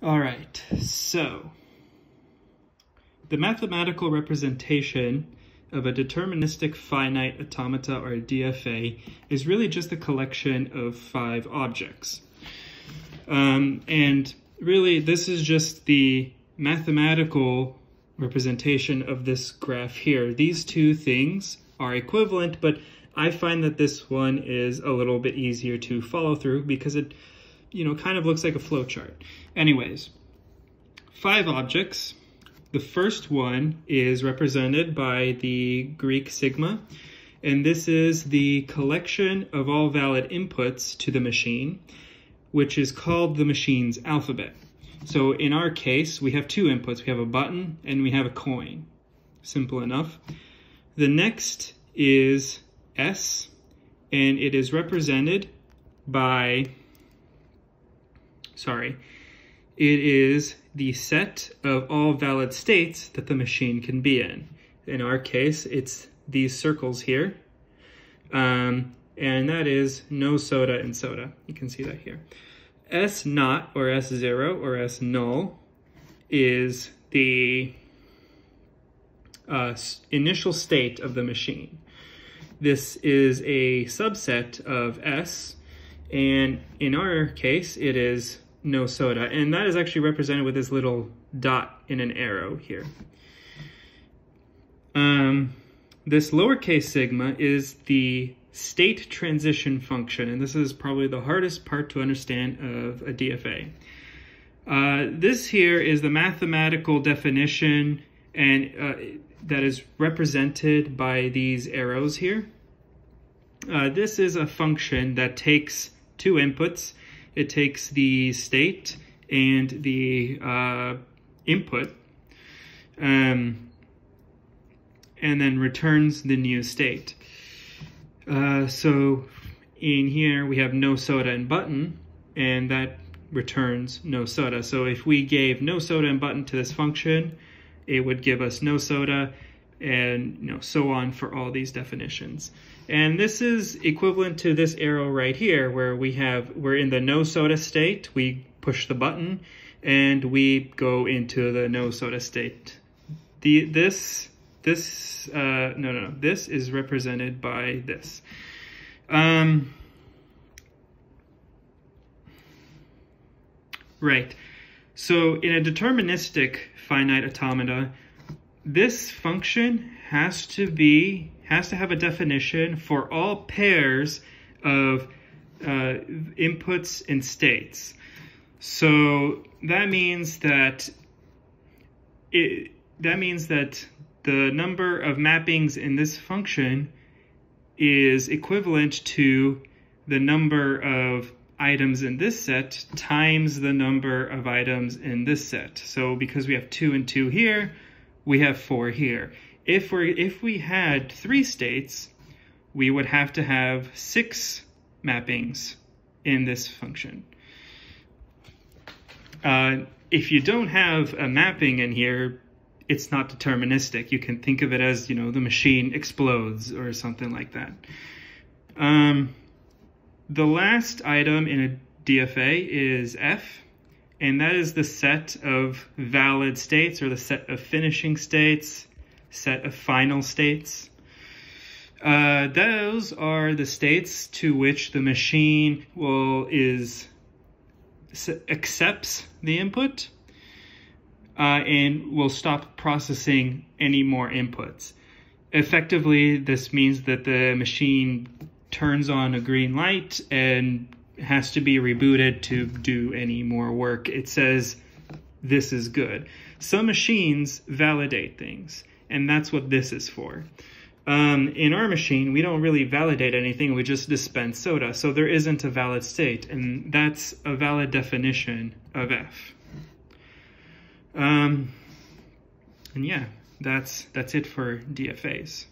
All right, so the mathematical representation of a deterministic finite automata, or a DFA, is really just a collection of 5 objects. And really, this is just the mathematical representation of this graph here. These two things are equivalent, but I find that this one is a little bit easier to follow through because it, kind of looks like a flowchart. Anyways, 5 objects. The first one is represented by the Greek sigma, and this is the collection of all valid inputs to the machine, which is called the machine's alphabet. So in our case, we have 2 inputs. We have a button and we have a coin. Simple enough. The next is S, and it is represented by, it is the set of all valid states that the machine can be in. In our case, it's these circles here, and that is no soda and soda. You can see that here. S naught, or S0, or S null is the initial state of the machine. This is a subset of S, and in our case, it is no soda, and that is actually represented with this little dot in an arrow here. This lowercase sigma is the state transition function, and this is probably the hardest part to understand of a DFA. This here is the mathematical definition, and that is represented by these arrows here. This is a function that takes 2 inputs. It takes the state and the input, and then returns the new state. So in here we have no soda and button, and that returns no soda. So if we gave no soda and button to this function, it would give us no soda, and so on for all these definitions. And this is equivalent to this arrow right here, where we're in the no soda state, we push the button, and we go into the no soda state. This is represented by this. Right. So in a deterministic finite automata, this function has to have a definition for all pairs of inputs and states. So that means that the number of mappings in this function is equivalent to the number of items in this set times the number of items in this set. So because we have 2 and 2 here, we have 4 here. If we had 3 states, we would have to have 6 mappings in this function. If you don't have a mapping in here, it's not deterministic. You can think of it as, the machine explodes or something like that. The last item in a DFA is F, and that is the set of valid states, or the set of finishing states, set of final states. Those are the states to which the machine accepts the input and will stop processing any more inputs. Effectively, this means that the machine turns on a green light and has to be rebooted to do any more work. It says, this is good. Some machines validate things, and that's what this is for. In our machine, we don't really validate anything, we just dispense soda, so there isn't a valid state, and that's a valid definition of F. And yeah, that's it for DFAs.